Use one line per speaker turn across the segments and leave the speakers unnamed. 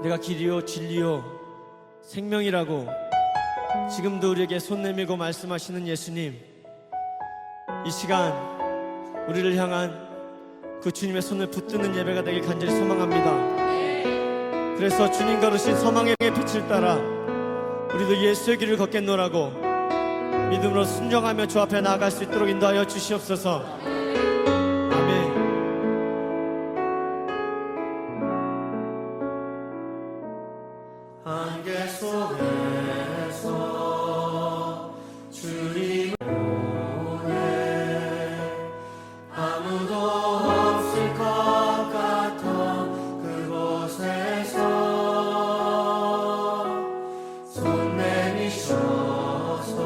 내가 길이요 진리요 생명이라고 지금도 우리에게 손 내밀고 말씀하시는 예수님, 이 시간 우리를 향한 그 주님의 손을 붙드는 예배가 되길 간절히 소망합니다. 그래서 주님 걸으신 서망의 빛을 따라 우리도 예수의 길을 걷겠노라고 믿음으로 순종하며 주 앞에 나아갈 수 있도록 인도하여 주시옵소서. 아멘. 안개 속에서 주님을 보내 아무도 없을 것 같아 그곳에서 손 내미셔서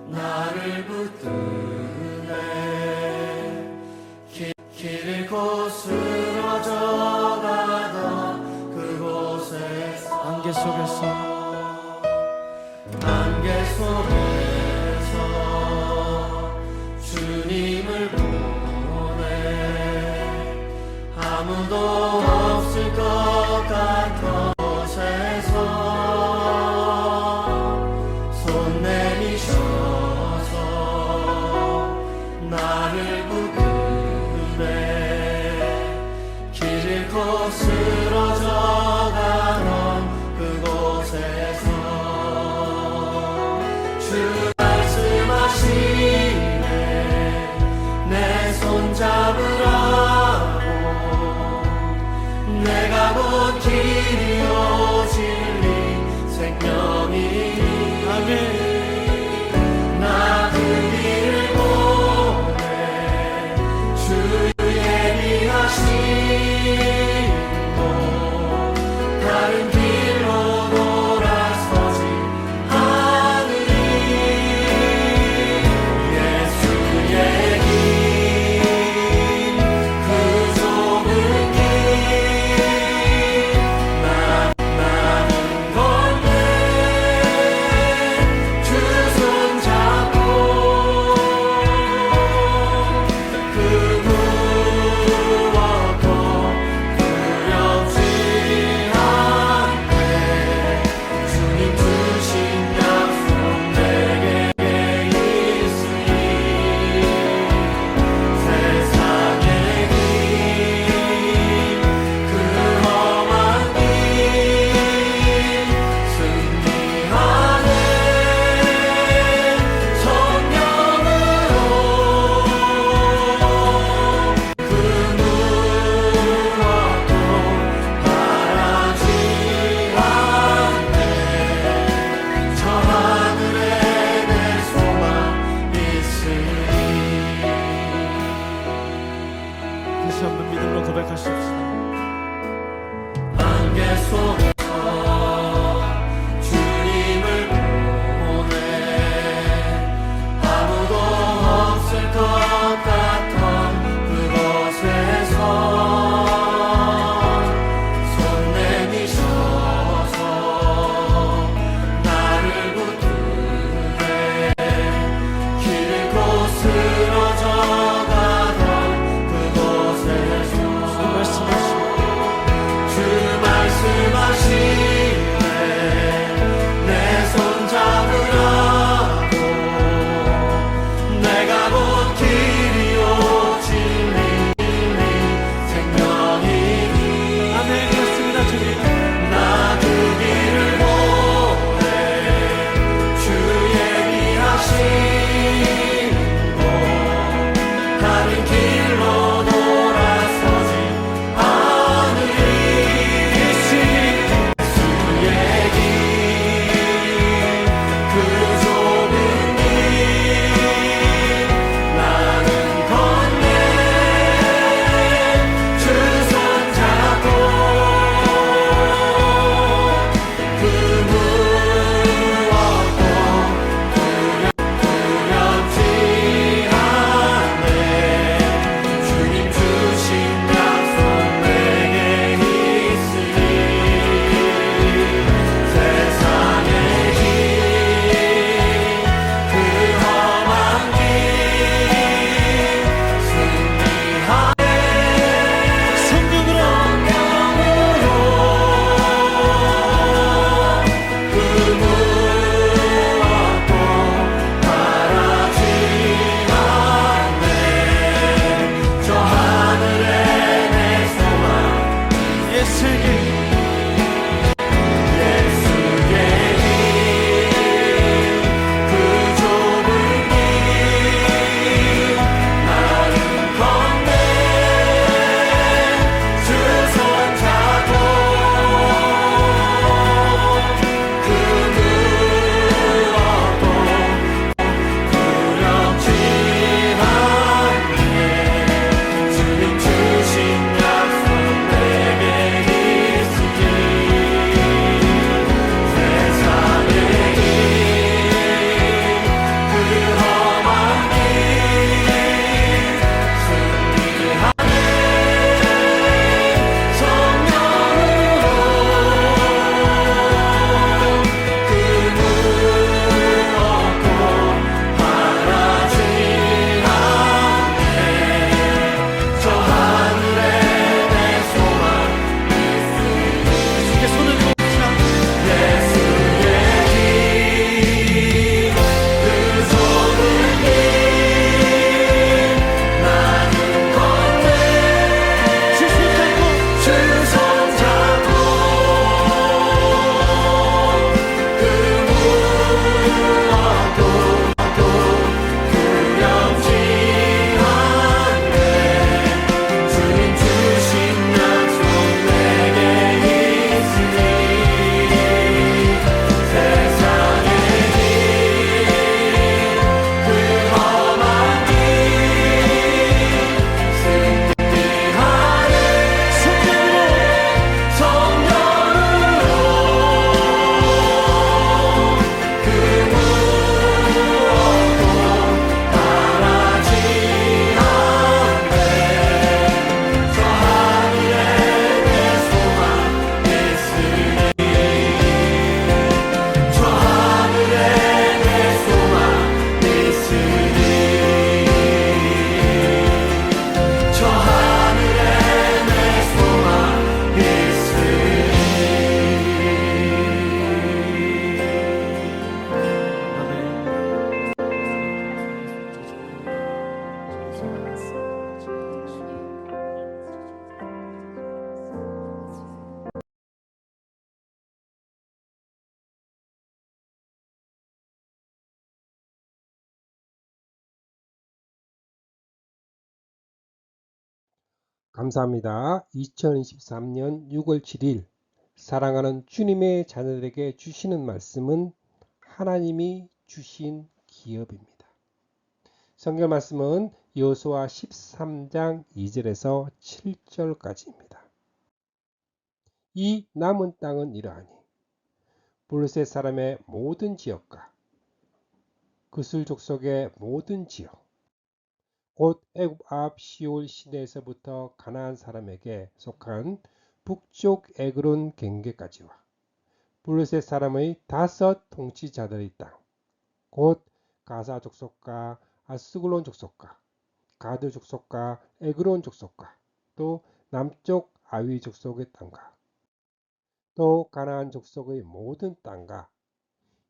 나를 붙드네 길 잃고 쓰러져가던 안개 속에서 주님을 보내 아무도 없을 것 같은 곳에서 손 내미셔서 나를 붙드네 길 잃고 쓰러져가던 그곳에서 주 말씀하시네 내 손 잡으라고 내가 곧 길이요 진리 생명이니 아멘. 나 그 길을 보내 주 예비하시고 다른 길로 돌아서지 않으리 예수의 길 그 좁은 길 나는 걷네 주 손 잡고 그 무엇도 두렵지 않네 주님 주신 약속 내게 있으니 세상의 길 그 험한 길 승리하네 성령으로 그 무엇도 바라지 않네 저 하늘에 내 소망 있으니 다시 한번 믿음으로 고백하십시다. 안개 속에서 주님을 보내 아무도 없을 것 같던 그곳에서 손 내미셔서 나를 붙드네 길 잃고 쓰러져가던 그곳에서 주 말씀하시
감사합니다. 2023년 6월 7일 사랑하는 주님의 자녀들에게 주시는 말씀은 하나님이 주신 기업입니다. 성경 말씀은 여호수아 13장 2절에서 7절까지입니다. 이 남은 땅은 이러하니 블레셋 사람의 모든 지역과 그술 족속의 모든 지역 곧 애굽 앞 시올 시내에서부터 가나안 사람에게 속한 북쪽 에그론 경계까지와 블레셋 사람의 5 통치자들의 땅, 곧 가사 족속과 아스글론 족속과 가드 족속과 에그론 족속과 또 남쪽 아위 족속의 땅과 또 가나안 족속의 모든 땅과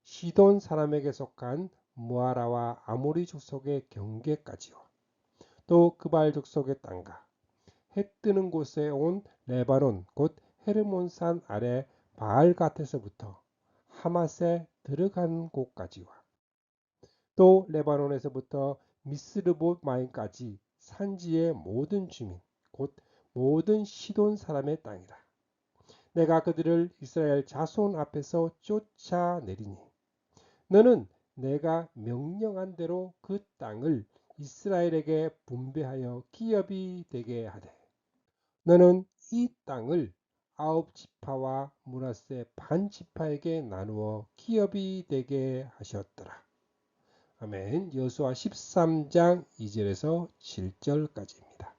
시돈 사람에게 속한 무아라와 아모리 족속의 경계까지요. 또 그발 족속의 땅과 해 뜨는 곳에 온 레바논 곧 헤르몬산 아래 바알갓에서부터 하맛에 들어간 곳까지와 또 레바논에서부터 미스르봇 마임까지 산지의 모든 주민 곧 모든 시돈 사람의 땅이라. 내가 그들을 이스라엘 자손 앞에서 쫓아내리니 너는 내가 명령한 대로 그 땅을 이스라엘에게 분배하여 기업이 되게 하되 너는 이 땅을 9지파와 므낫세 반지파에게 나누어 기업이 되게 하셨더라. 아멘. 여호수아 13장 2절에서 7절까지입니다.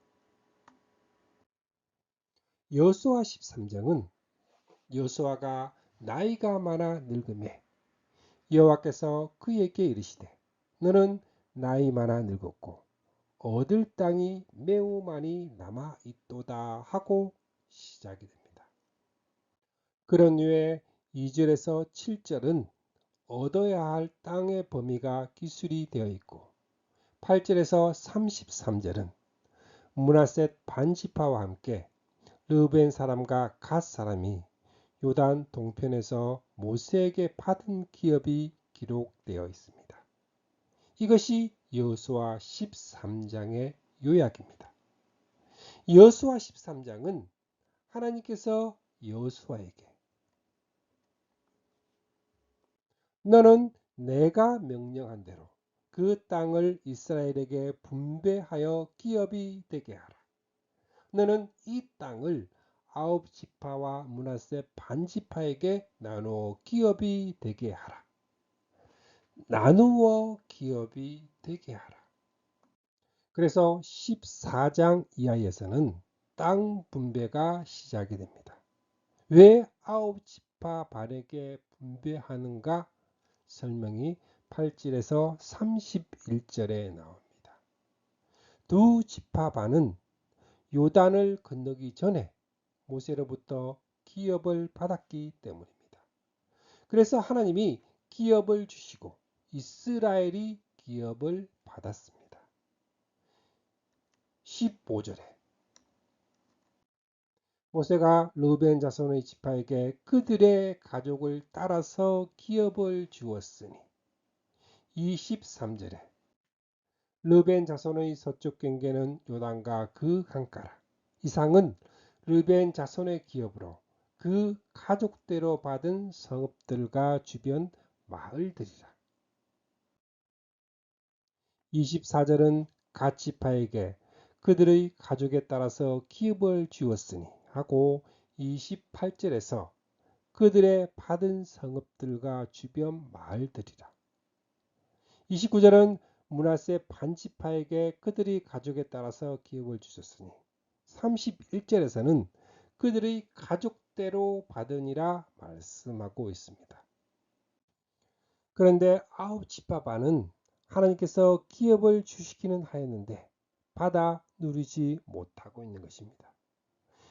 여호수아 13장은 여호수아가 나이가 많아 늙음에 여호와께서 그에게 이르시되 너는 나이 많아 늙었고 얻을 땅이 매우 많이 남아 있도다 하고 시작이 됩니다. 그런 후에 2절에서 7절은 얻어야 할 땅의 범위가 기술이 되어 있고 8절에서 33절은 므낫셋 반지파와 함께 르벤 사람과 갓 사람이 요단 동편에서 모세에게 받은 기업이 기록되어 있습니다. 이것이 여호수아 13장의 요약입니다. 여호수아 13장은 하나님께서 여호수아에게 너는 내가 명령한 대로 그 땅을 이스라엘에게 분배하여 기업이 되게 하라. 너는 이 땅을 9지파와 므낫세 반지파에게 나누어 기업이 되게 하라. 나누어 기업이 되게 하라. 그래서 14장 이하에서는 땅 분배가 시작이 됩니다. 왜 9지파 반에게 분배하는가 설명이 8절에서 31절에 나옵니다. 두 지파 반은 요단을 건너기 전에 모세로부터 기업을 받았기 때문입니다. 그래서 하나님이 기업을 주시고 이스라엘이 기업을 받았습니다. 15절에 모세가 르벤 자손의 지파에게 그들의 가족을 따라서 기업을 주었으니 23절에 르벤 자손의 서쪽 경계는 요단과 그 강가라. 이상은 르벤 자손의 기업으로 그 가족대로 받은 성읍들과 주변 마을들이라. 24절은 갓 지파에게 그들의 가족에 따라서 기업을 주었으니 하고 28절에서 그들의 받은 성읍들과 주변 마을들이라. 29절은 므낫세 반지파에게 그들의 가족에 따라서 기업을 주셨으니 31절에서는 그들의 가족대로 받으니라 말씀하고 있습니다. 그런데 9지파 반은 하나님께서 기업을 주시기는 하였는데 받아 누리지 못하고 있는 것입니다.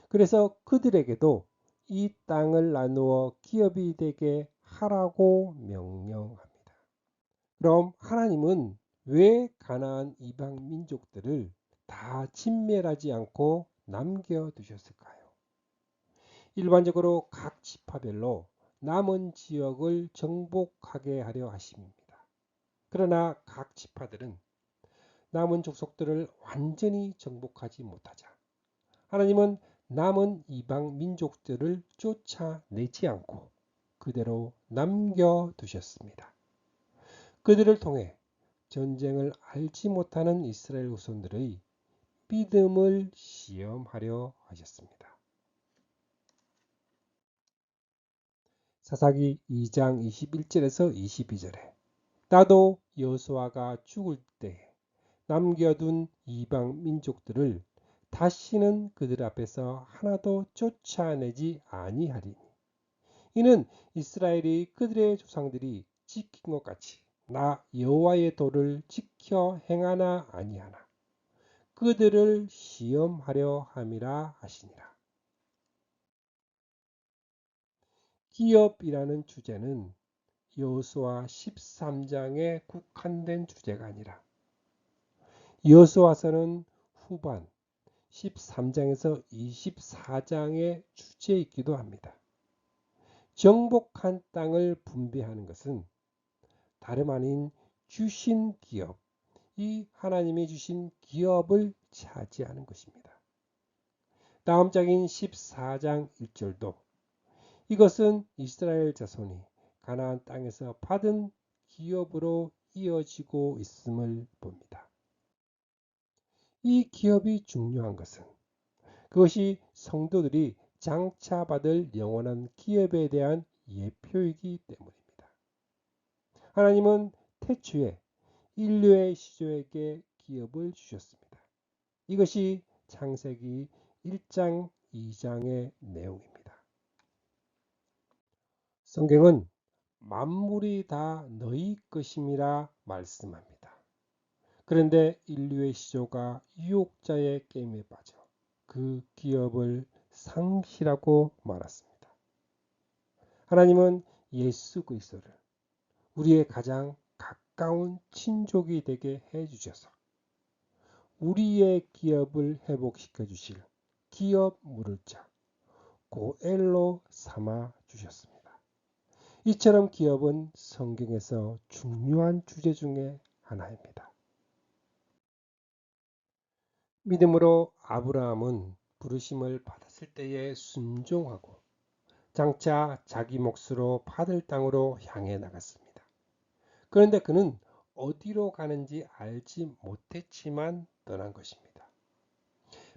그래서 그들에게도 이 땅을 나누어 기업이 되게 하라고 명령합니다. 그럼 하나님은 왜 가나안 이방 민족들을 다 진멸하지 않고 남겨두셨을까요? 일반적으로 각 지파별로 남은 지역을 정복하게 하려 하심입니다. 그러나 각 지파들은 남은 족속들을 완전히 정복하지 못하자 하나님은 남은 이방 민족들을 쫓아내지 않고 그대로 남겨두셨습니다. 그들을 통해 전쟁을 알지 못하는 이스라엘 후손들의 믿음을 시험하려 하셨습니다. 사사기 2장 21절에서 22절에 나도 여호수아가 죽을 때에 남겨둔 이방 민족들을 다시는 그들 앞에서 하나도 쫓아내지 아니하리니 이는 이스라엘이 그들의 조상들이 지킨 것 같이 나 여호와의 도를 지켜 행하나 아니하나 그들을 시험하려 함이라 하시니라. 기업이라는 주제는 여호수아 13장에 국한된 주제가 아니라 여호수아서는 후반 13장에서 24장의 주제이기도 합니다. 정복한 땅을 분배하는 것은 다름 아닌 주신 기업, 이 하나님이 주신 기업을 차지하는 것입니다. 다음 장인 14장 1절도 이것은 이스라엘 자손이 가나안 땅에서 받은 기업으로 이어지고 있음을 봅니다. 이 기업이 중요한 것은 그것이 성도들이 장차 받을 영원한 기업에 대한 예표이기 때문입니다. 하나님은 태초에 인류의 시조에게 기업을 주셨습니다. 이것이 창세기 1장 2장의 내용입니다. 성경은 만물이 다 너희 것임이라 말씀합니다. 그런데 인류의 시조가 유혹자의 게임에 빠져 그 기업을 상실하고 말았습니다. 하나님은 예수 그리스도를 우리의 가장 가까운 친족이 되게 해주셔서 우리의 기업을 회복시켜 주실 기업 물을 자 고엘로 삼아 주셨습니다. 이처럼 기업은 성경에서 중요한 주제 중에 하나입니다. 믿음으로 아브라함은 부르심을 받았을 때에 순종하고 장차 자기 몫으로 받을 땅으로 향해 나갔습니다. 그런데 그는 어디로 가는지 알지 못했지만 떠난 것입니다.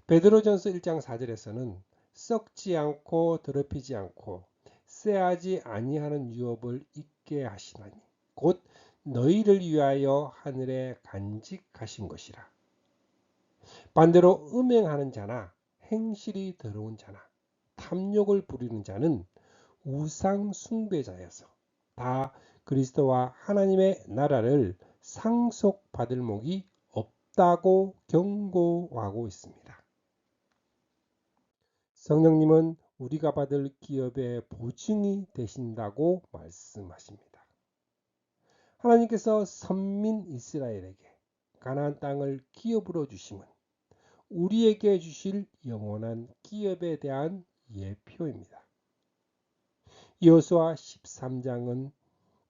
베드로전서 1장 4절에서는 썩지 않고 더럽히지 않고 쇠하지 아니하는 유업을 있게 하시나니 곧 너희를 위하여 하늘에 간직하신 것이라. 반대로 음행하는 자나 행실이 더러운 자나 탐욕을 부리는 자는 우상 숭배자여서 다 그리스도와 하나님의 나라를 상속받을 목이 없다고 경고하고 있습니다. 성령님은 우리가 받을 기업의 보증이 되신다고 말씀하십니다. 하나님께서 선민 이스라엘에게 가나안 땅을 기업으로 주심은 우리에게 주실 영원한 기업에 대한 예표입니다. 여호수아 13장은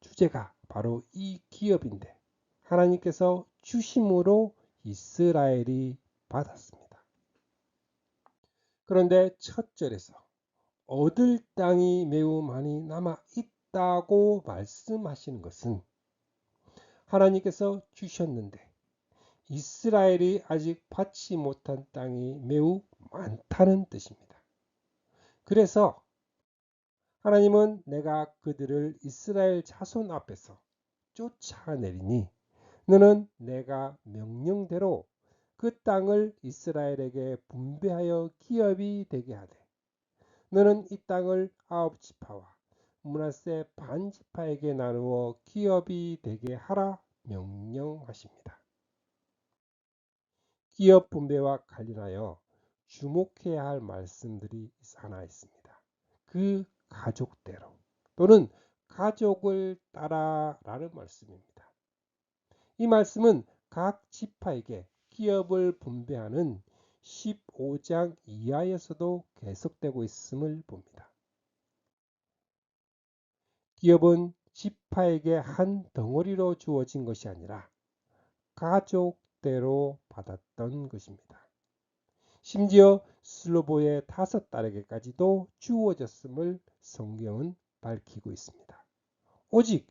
주제가 바로 이 기업인데 하나님께서 주심으로 이스라엘이 받았습니다. 그런데 첫 절에서 얻을 땅이 매우 많이 남아 있다고 말씀하시는 것은 하나님께서 주셨는데 이스라엘이 아직 받지 못한 땅이 매우 많다는 뜻입니다. 그래서 하나님은 내가 그들을 이스라엘 자손 앞에서 쫓아내리니 너는 내가 명령대로 그 땅을 이스라엘에게 분배하여 기업이 되게 하되 너는 이 땅을 9지파와 므낫세 반지파에게 나누어 기업이 되게 하라 명령하십니다. 기업 분배와 관련하여 주목해야 할 말씀들이 하나 있습니다. 그 가족대로 또는 가족을 따라라는 말씀입니다. 이 말씀은 각 지파에게 기업을 분배하는 15장 이하에서도 계속되고 있음을 봅니다. 기업은 지파에게 한 덩어리로 주어진 것이 아니라 가족대로 받았던 것입니다. 심지어 슬로보의 5딸에게까지도 주어졌음을 성경은 밝히고 있습니다. 오직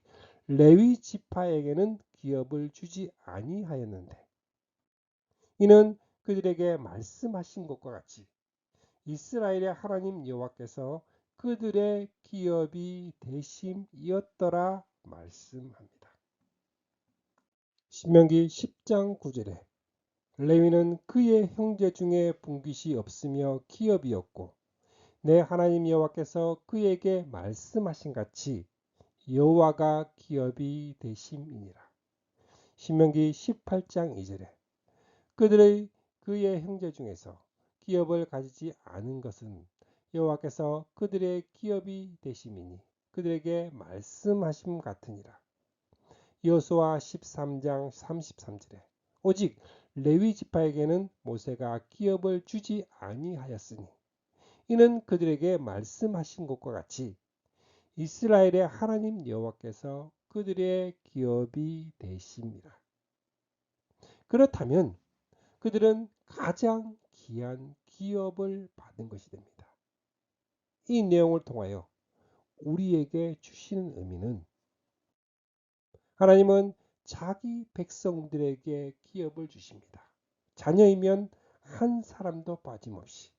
레위 지파에게는 기업을 주지 아니하였는데 이는 그들에게 말씀하신 것과 같이 이스라엘의 하나님 여호와께서 그들의 기업이 되심이었더라 말씀합니다. 신명기 10장 9절에 레위는 그의 형제 중에 분깃이 없으며 기업이었고 내 하나님 여호와께서 그에게 말씀하신 같이 여호와가 기업이 되심이니라. 신명기 18장 2절에 그의 형제 중에서 기업을 가지지 않은 것은 여호와께서 그들의 기업이 되심이니 그들에게 말씀하심 같으니라. 여호수아 13장 33절에 오직 레위 지파에게는 모세가 기업을 주지 아니하였으니 이는 그들에게 말씀하신 것과 같이 이스라엘의 하나님 여호와께서 그들의 기업이 되심이라. 그렇다면 그들은 가장 귀한 기업을 받은 것이 됩니다. 이 내용을 통하여 우리에게 주시는 의미는 하나님은 자기 백성들에게 기업을 주십니다. 자녀이면 한 사람도 빠짐없이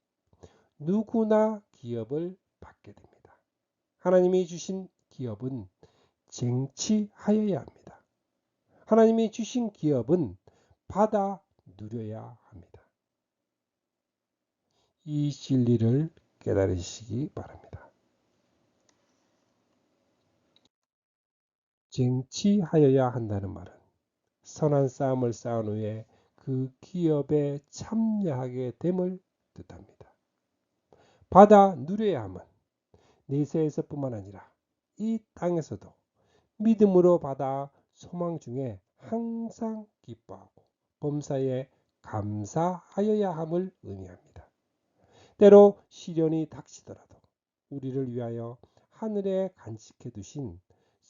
누구나 기업을 받게 됩니다. 하나님이 주신 기업은 쟁취하여야 합니다. 하나님이 주신 기업은 받아 누려야 합니다. 이 진리를 깨달으시기 바랍니다. 쟁취하여야 한다는 말은 선한 싸움을 싸운 후에 그 기업에 참여하게 됨을 뜻합니다. 받아 누려야 함은 내세에서뿐만 아니라 이 땅에서도 믿음으로 받아 소망 중에 항상 기뻐하고 범사에 감사하여야 함을 의미합니다. 때로 시련이 닥치더라도 우리를 위하여 하늘에 간직해 두신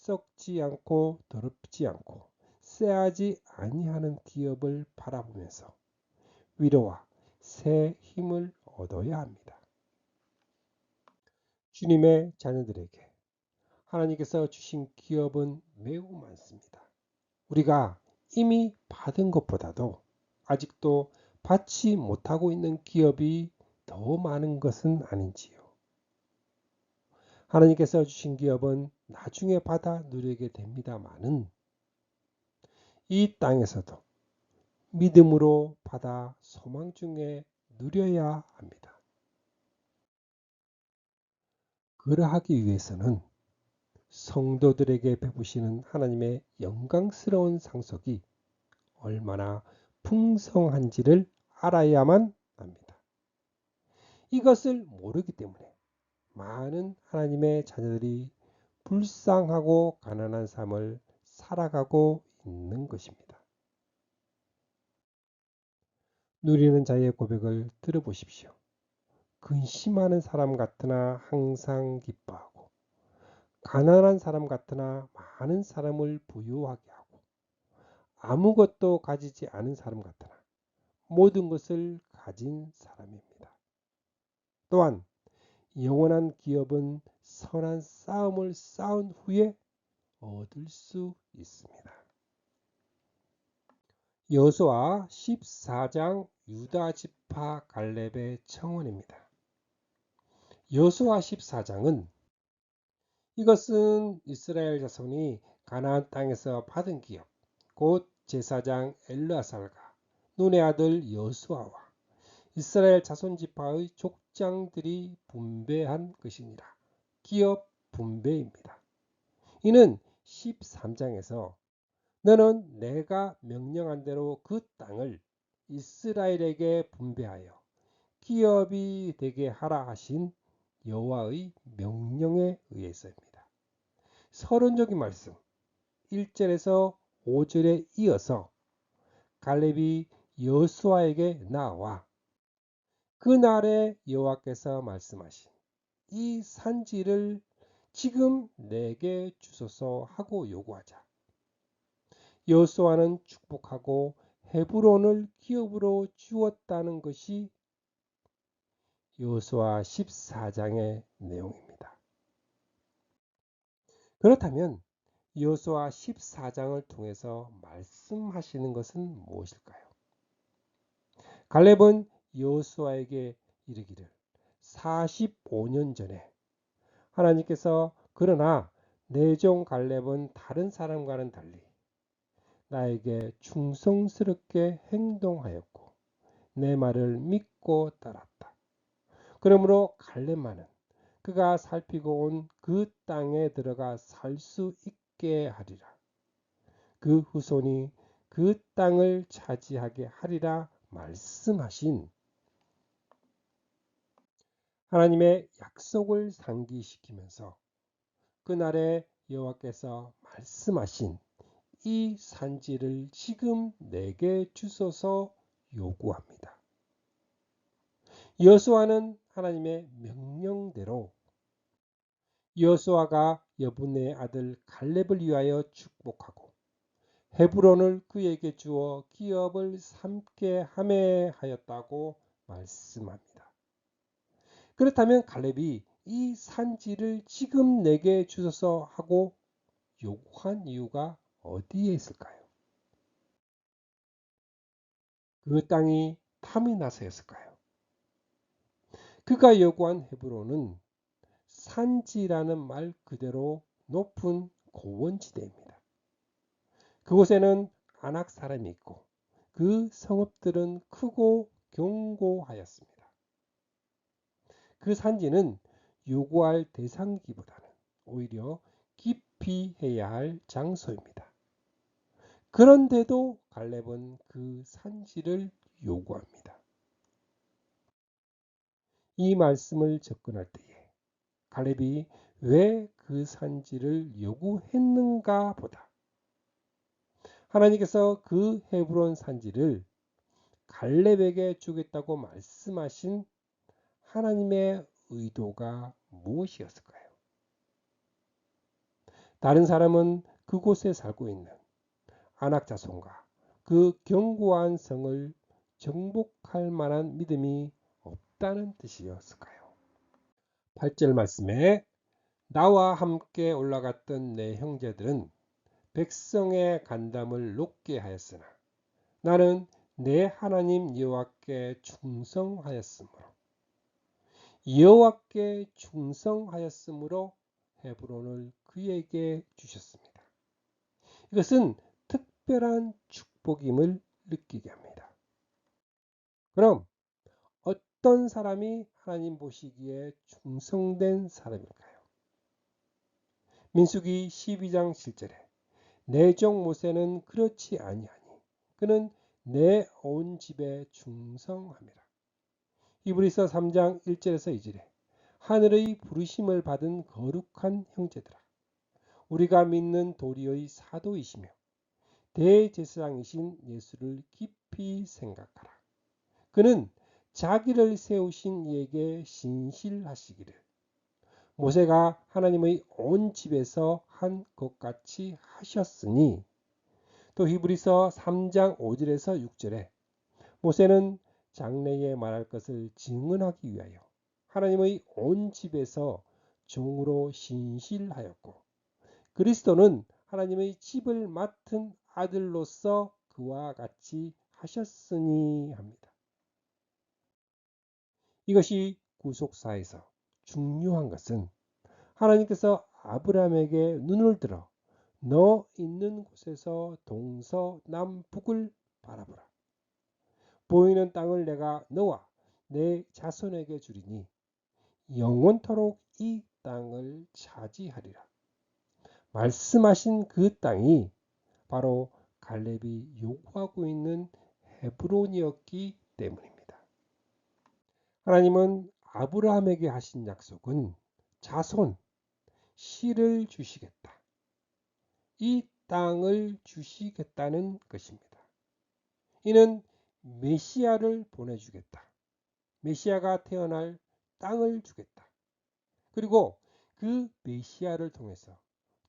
썩지 않고 더럽지 않고 쎄하지 아니하는 기업을 바라보면서 위로와 새 힘을 얻어야 합니다. 주님의 자녀들에게 하나님께서 주신 기업은 매우 많습니다. 우리가 이미 받은 것보다도 아직도 받지 못하고 있는 기업이 더 많은 것은 아닌지요. 하나님께서 주신 기업은 나중에 받아 누리게 됩니다마는 이 땅에서도 믿음으로 받아 소망 중에 누려야 합니다. 그러하기 위해서는 성도들에게 베푸시는 하나님의 영광스러운 상속이 얼마나 풍성한지를 알아야만 합니다. 이것을 모르기 때문에 많은 하나님의 자녀들이 불쌍하고 가난한 삶을 살아가고 있는 것입니다. 누리는 자의 고백을 들어보십시오. 근심하는 사람 같으나 항상 기뻐하고 가난한 사람 같으나 많은 사람을 부유하게 하고 아무것도 가지지 않은 사람 같으나 모든 것을 가진 사람입니다. 또한 영원한 기업은 선한 싸움을 싸운 후에 얻을 수 있습니다. 여호수아 14장 유다 지파 갈렙의 청원입니다. 여호수아 14장은 이것은 이스라엘 자손이 가나안 땅에서 받은 기업, 곧 제사장 엘르아살과 눈의 아들 여호수아와 이스라엘 자손 지파의 족장들이 분배한 것이니라. 기업 분배입니다. 이는 13장에서 너는 내가 명령한 대로 그 땅을 이스라엘에게 분배하여 기업이 되게 하라 하신 여호와의 명령에 의해서입니다. 서론적인 말씀 1절에서 5절에 이어서 갈렙이 여호수아에게 나와 그날에 여호와께서 말씀하신 이 산지를 지금 내게 주소서 하고 요구하자. 여호수아는 축복하고 헤브론을 기업으로 주었다는 것이 여호수아 14장의 내용입니다. 그렇다면 여호수아 14장을 통해서 말씀하시는 것은 무엇일까요? 갈렙은 여호수아에게 이르기를 45년 전에 하나님께서 그러나 내 종 갈렙은 다른 사람과는 달리 나에게 충성스럽게 행동하였고 내 말을 믿고 따랐다. 그러므로 갈렙만은 그가 살피고 온 그 땅에 들어가 살 수 있게 하리라. 그 후손이 그 땅을 차지하게 하리라 말씀하신 하나님의 약속을 상기시키면서 그날에 여호와께서 말씀하신 이 산지를 지금 내게 주소서 요구합니다. 여호수아는 하나님의 명령대로 여호수아가 여분의 아들 갈렙을 위하여 축복하고 헤브론을 그에게 주어 기업을 삼게 하매 하였다고 말씀합니다. 그렇다면 갈렙이 이 산지를 지금 내게 주소서 하고 요구한 이유가 어디에 있을까요? 그 땅이 탐이 나서였을까요? 그가 요구한 헤브론은 산지라는 말 그대로 높은 고원지대입니다. 그곳에는 아낙 사람이 있고 그 성읍들은 크고 견고하였습니다. 그 산지는 요구할 대상기보다는 오히려 깊이 해야 할 장소입니다. 그런데도 갈렙은 그 산지를 요구합니다. 이 말씀을 접근할 때에 갈렙이 왜 그 산지를 요구했는가 보다 하나님께서 그 헤브론 산지를 갈렙에게 주겠다고 말씀하신 하나님의 의도가 무엇이었을까요? 다른 사람은 그곳에 살고 있는 아낙 자손과 그 견고한 성을 정복할 만한 믿음이 없다는 뜻이었을까요? 8절 말씀에 나와 함께 올라갔던 내 형제들은 백성의 간담을 높게 하였으나 나는 내 하나님 여호와께 충성하였으므로 헤브론을 그에게 주셨습니다. 이것은 특별한 축복임을 느끼게 합니다. 그럼 어떤 사람이 하나님 보시기에 충성된 사람일까요? 민수기 12장 7절에 내 종 모세는 그렇지 아니하니 그는 내 온 집에 충성함이라. 히브리서 3장 1절에서 2절에 하늘의 부르심을 받은 거룩한 형제들아 우리가 믿는 도리의 사도이시며 대제사장이신 예수를 깊이 생각하라. 그는 자기를 세우신 이에게 신실하시기를 모세가 하나님의 온 집에서 한 것 같이 하셨으니 또 히브리서 3장 5절에서 6절에 모세는 장래에 말할 것을 증언하기 위하여 하나님의 온 집에서 종으로 신실하였고 그리스도는 하나님의 집을 맡은 아들로서 그와 같이 하셨으니 합니다. 이것이 구속사에서 중요한 것은 하나님께서 아브라함에게 눈을 들어 너 있는 곳에서 동서남북을 바라보라. 보이는 땅을 내가 너와 내 자손에게 주리니 영원토록 이 땅을 차지하리라. 말씀하신 그 땅이 바로 갈렙이 요구하고 있는 헤브론이었기 때문입니다. 하나님은 아브라함에게 하신 약속은 자손, 씨를 주시겠다. 이 땅을 주시겠다는 것입니다. 이는 메시아를 보내주겠다. 메시아가 태어날 땅을 주겠다. 그리고 그 메시아를 통해서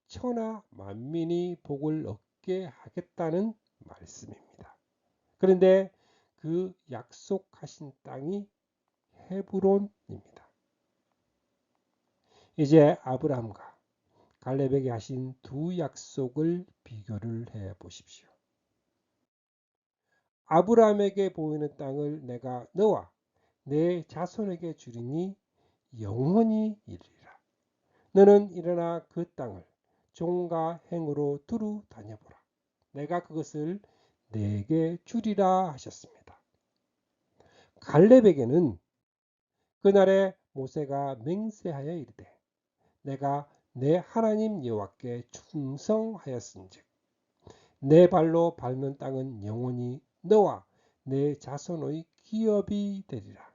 천하 만민이 복을 얻게 하겠다는 말씀입니다. 그런데 그 약속하신 땅이 헤브론입니다. 이제 아브라함과 갈렙에게 하신 두 약속을 비교를 해 보십시오. 아브라함에게 보이는 땅을 내가 너와 내 자손에게 주리니 영원히 이르리라. 너는 일어나 그 땅을 종과 행으로 두루 다녀보라. 내가 그것을 내게 주리라 하셨습니다. 갈렙에게는 그날에 모세가 맹세하여 이르되 내가 내 하나님 여호와께 충성하였은즉 내 발로 밟는 땅은 영원히 너와 내 자손의 기업이 되리라.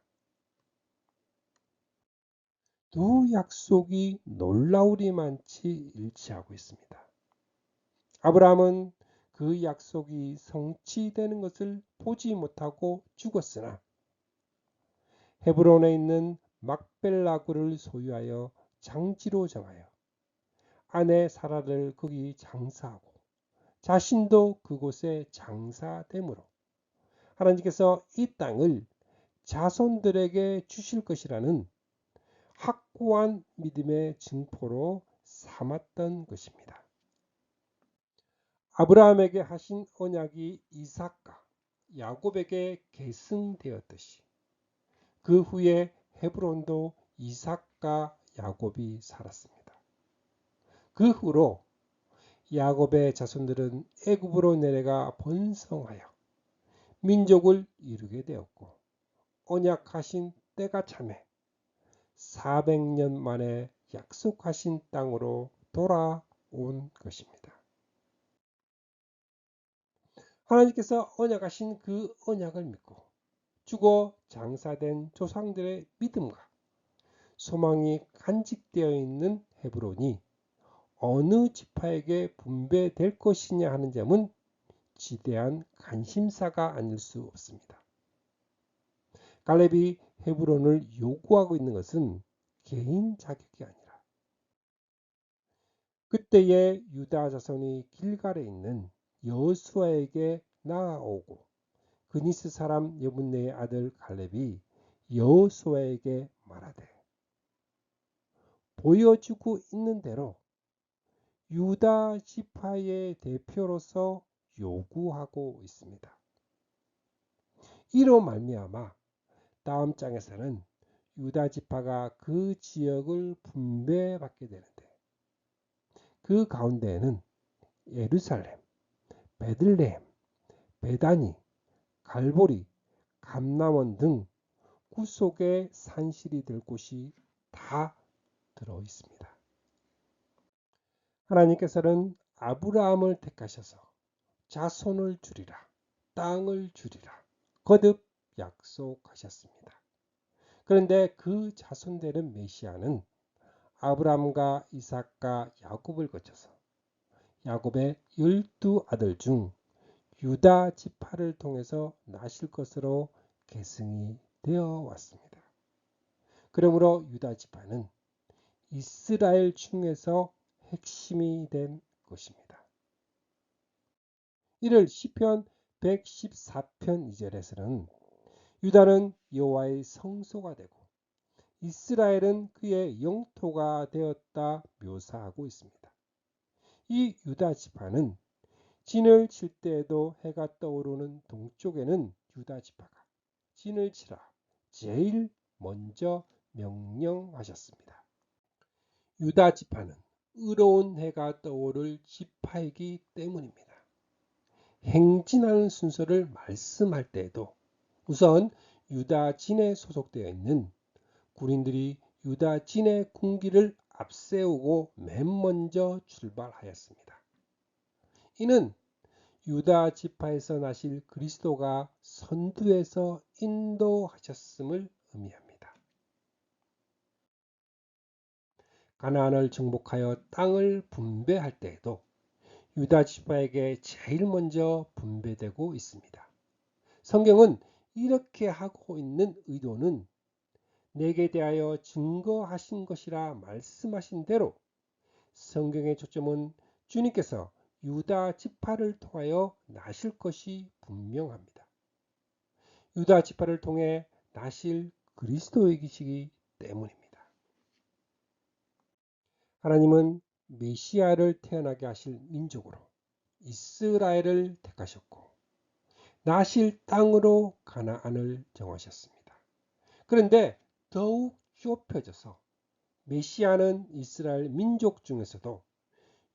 두 약속이 놀라우리만치 일치하고 있습니다. 아브라함은 그 약속이 성취되는 것을 보지 못하고 죽었으나 헤브론에 있는 막벨라굴을 소유하여 장지로 정하여 아내 사라를 거기 장사하고 자신도 그곳에 장사되므로 하나님께서 이 땅을 자손들에게 주실 것이라는 확고한 믿음의 증포로 삼았던 것입니다. 아브라함에게 하신 언약이 이삭과 야곱에게 계승되었듯이 그 후에 헤브론도 이삭과 야곱이 살았습니다. 그 후로 야곱의 자손들은 애굽으로 내려가 번성하여 민족을 이루게 되었고 언약하신 때가 참에 400년 만에 약속하신 땅으로 돌아온 것입니다. 하나님께서 언약하신 그 언약을 믿고 죽어 장사된 조상들의 믿음과 소망이 간직되어 있는 헤브론이 어느 지파에게 분배될 것이냐 하는 점은 지대한 관심사가 아닐 수 없습니다. 갈렙이 헤브론을 요구하고 있는 것은 개인 자격이 아니라 그때의 유다 자손이 길갈에 있는 여호수아에게 나아오고 그니스 사람 여분네의 아들 갈렙이 여호수아에게 말하되 보여주고 있는 대로 유다 지파의 대표로서 요구하고 있습니다. 이로 말미암아 다음 장에서는 유다 지파가 그 지역을 분배받게 되는데 그 가운데에는 예루살렘, 베들레헴, 베다니, 갈보리, 감람원 등 구속의 산실이 될 곳이 다 들어 있습니다. 하나님께서는 아브라함을 택하셔서 자손을 주리라, 땅을 주리라 거듭 약속하셨습니다. 그런데 그 자손되는 메시아는 아브라함과 이삭과 야곱을 거쳐서 야곱의 12아들 중 유다 지파를 통해서 나실 것으로 계승이 되어 왔습니다. 그러므로 유다 지파는 이스라엘 중에서 핵심이 된 것입니다. 이를 시편 114편 2절에서는 유다는 여호와의 성소가 되고 이스라엘은 그의 영토가 되었다 묘사하고 있습니다. 이 유다 지파는 진을 칠 때에도 해가 떠오르는 동쪽에는 유다 지파가 진을 치라 제일 먼저 명령하셨습니다. 유다 지파는 의로운 해가 떠오를 지파이기 때문입니다. 행진하는 순서를 말씀할 때에도 우선 유다 진에 소속되어 있는 군인들이 유다 진의 군기를 앞세우고 맨 먼저 출발하였습니다. 이는 유다 지파에서 나실 그리스도가 선두에서 인도하셨음을 의미합니다. 가나안을 정복하여 땅을 분배할 때에도 유다 지파에게 제일 먼저 분배되고 있습니다. 성경은 이렇게 하고 있는 의도는 내게 대하여 증거하신 것이라 말씀하신 대로 성경의 초점은 주님께서 유다 지파를 통하여 나실 것이 분명합니다. 유다 지파를 통해 나실 그리스도이시기 때문입니다. 하나님은 메시아를 태어나게 하실 민족으로 이스라엘을 택하셨고 나실 땅으로 가나안을 정하셨습니다. 그런데 더욱 좁혀져서 메시아는 이스라엘 민족 중에서도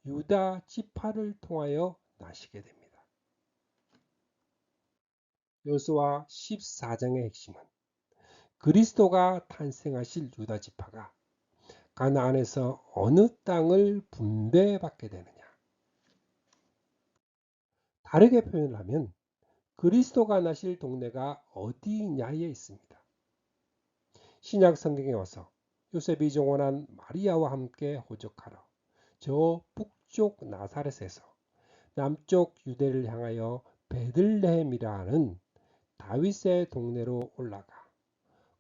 유다 지파를 통하여 나시게 됩니다. 여호수아 14장의 핵심은 그리스도가 탄생하실 유다 지파가 가나안에서 어느 땅을 분배받게 되느냐. 다르게 표현을 하면 그리스도가 나실 동네가 어디냐에 있습니다. 신약 성경에 와서 요셉이 정원한 마리아와 함께 호적하러 저 북쪽 나사렛에서 남쪽 유대를 향하여 베들레헴이라 하는 다윗의 동네로 올라가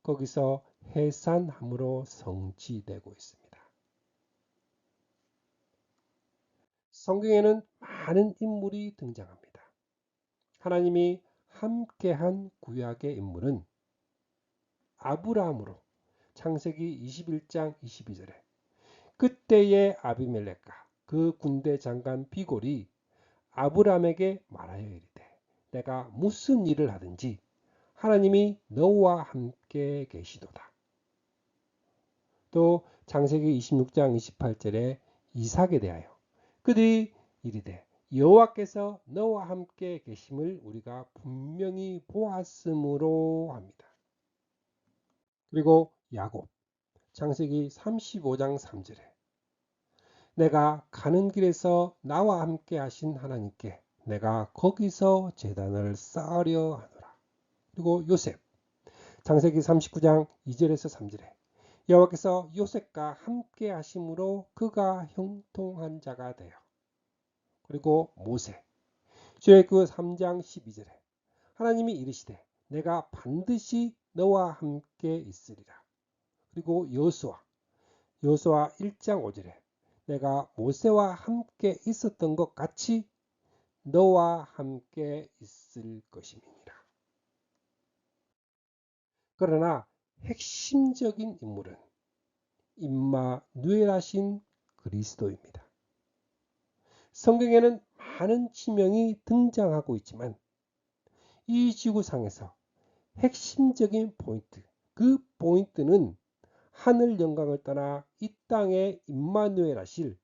거기서 해산함으로 성취되고 있습니다. 성경에는 많은 인물이 등장합니다. 하나님이 함께한 구약의 인물은 아브라함으로 창세기 21장 22절에 그때의 아비멜렉과 그 군대 장관 비골이 아브라함에게 말하여 이르되 내가 무슨 일을 하든지 하나님이 너와 함께 계시도다. 또 창세기 26장 28절에 이삭에 대하여 그들이 이르되 여호와께서 너와 함께 계심을 우리가 분명히 보았으므로 합니다. 그리고 야곱 창세기 35장 3절에 내가 가는 길에서 나와 함께 하신 하나님께 내가 거기서 제단을 쌓으려 하노라. 그리고 요셉 창세기 39장 2절에서 3절에 여호와께서 요셉과 함께 하심으로 그가 형통한 자가 되어. 그리고 모세 출애굽 3장 12절에 하나님이 이르시되 내가 반드시 너와 함께 있으리라. 그리고 여호수아 1장 5절에 내가 모세와 함께 있었던 것 같이 너와 함께 있을 것임이니라. 그러나 핵심적인 인물은 임마누엘하신 그리스도입니다. 성경에는 많은 지명이 등장하고 있지만 이 지구상에서 핵심적인 포인트, 그 포인트는 하늘 영광을 떠나 이 땅에 임마누엘 하실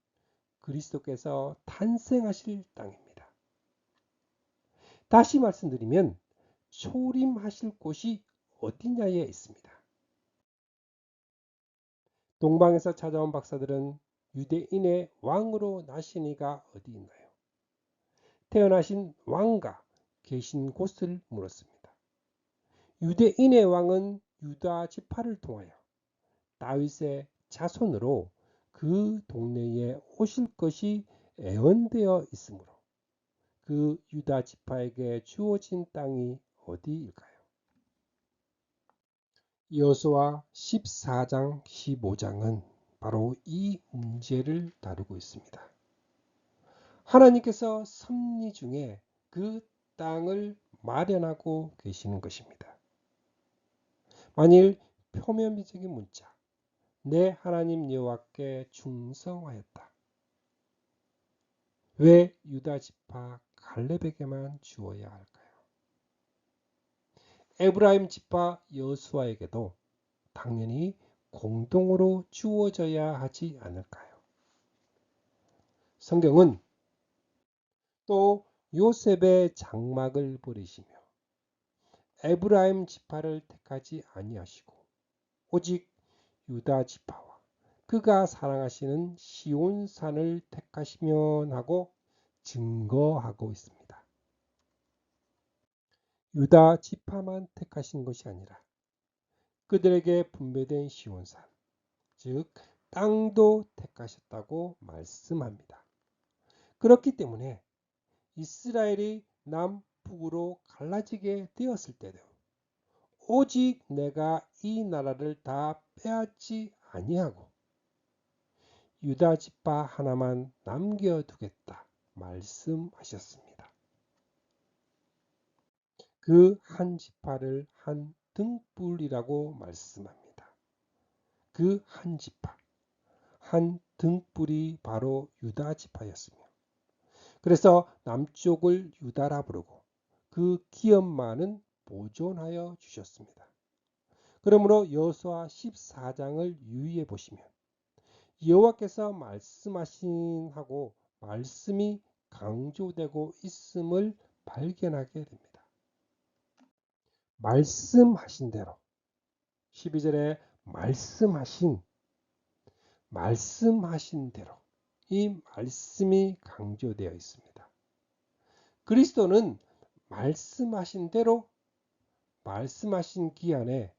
그리스도께서 탄생하실 땅입니다. 다시 말씀드리면 초림하실 곳이 어디냐에 있습니다. 동방에서 찾아온 박사들은 유대인의 왕으로 나신 이가 어디 있나요? 태어나신 왕과 계신 곳을 물었습니다. 유대인의 왕은 유다 지파를 통하여 다윗의 자손으로 그 동네에 오실 것이 예언되어 있으므로 그 유다 지파에게 주어진 땅이 어디일까요? 여호수아 14장 15장은 바로 이 문제를 다루고 있습니다. 하나님께서 섭리 중에 그 땅을 마련하고 계시는 것입니다. 만일 표면적인 문자 내 하나님 여호와께 충성하였다. 왜 유다 지파 갈렙에게만 주어야 할까요? 에브라임 지파 여호수아에게도 당연히 공동으로 주어져야 하지 않을까요? 성경은 또 요셉의 장막을 버리시며 에브라임 지파를 택하지 아니하시고 오직 유다 지파와 그가 사랑하시는 시온산을 택하시면 하고 증거하고 있습니다. 유다 지파만 택하신 것이 아니라 그들에게 분배된 시온산, 즉 땅도 택하셨다고 말씀합니다. 그렇기 때문에 이스라엘이 남북으로 갈라지게 되었을 때도 오직 내가 이 나라를 다 빼앗지 아니하고 유다 지파 하나만 남겨두겠다 말씀하셨습니다. 그 한 지파를 한 등불이라고 말씀합니다. 그 한 지파, 한 등불이 바로 유다 지파였으며, 그래서 남쪽을 유다라 부르고 그 기업만은 보존하여 주셨습니다. 그러므로 여호수아 14장을 유의해 보시면 여호와께서 말씀하신 하고 말씀이 강조되고 있음을 발견하게 됩니다. 말씀하신 대로 12절에 말씀하신 대로 이 말씀이 강조되어 있습니다. 그리스도는 말씀하신 대로 말씀하신 기한에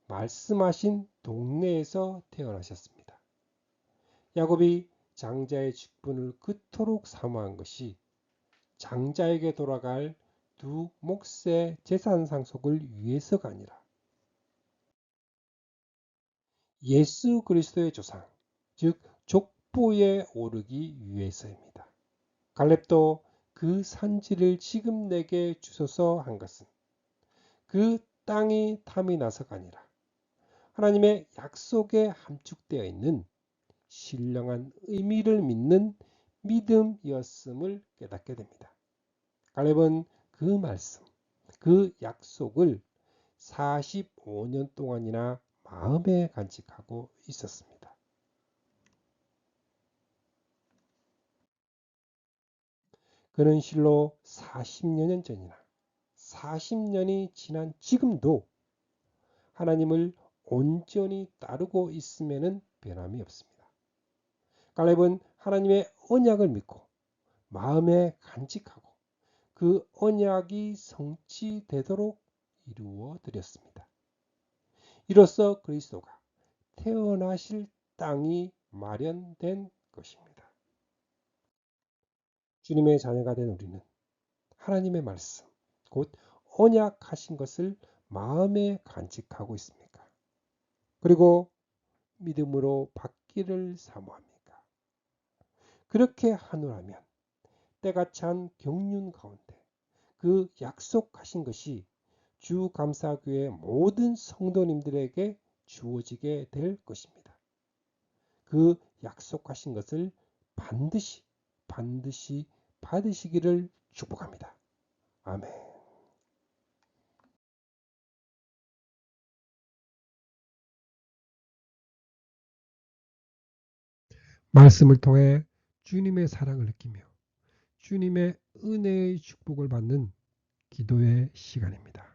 말씀하신 동네에서 태어나셨습니다. 야곱이 장자의 직분을 그토록 사모한 것이 장자에게 돌아갈 두 몫의 재산 상속을 위해서가 아니라 예수 그리스도의 조상, 즉 족보에 오르기 위해서입니다. 갈렙도 그 산지를 지금 내게 주소서 한 것은 그 땅이 탐이 나서가 아니라 하나님의 약속에 함축되어 있는 신령한 의미를 믿는 믿음이었음을 깨닫게 됩니다. 갈렙은 그 말씀, 그 약속을 45년 동안이나 마음에 간직하고 있었습니다. 그는 실로 40여 년 전이나 40년이 지난 지금도 하나님을 온전히 따르고 있음에는 변함이 없습니다. 갈렙은 하나님의 언약을 믿고 마음에 간직하고 그 언약이 성취되도록 이루어 드렸습니다. 이로써 그리스도가 태어나실 땅이 마련된 것입니다. 주님의 자녀가 된 우리는 하나님의 말씀, 곧 언약하신 것을 마음에 간직하고 있습니까? 그리고 믿음으로 받기를 사모합니까? 그렇게 하노라면 때가 찬 경륜 가운데 그 약속하신 것이 주감사교회 모든 성도님들에게 주어지게 될 것입니다. 그 약속하신 것을 반드시 받으시기를 축복합니다. 아멘. 말씀을 통해 주님의 사랑을 느끼며 주님의 은혜의 축복을 받는 기도의 시간입니다.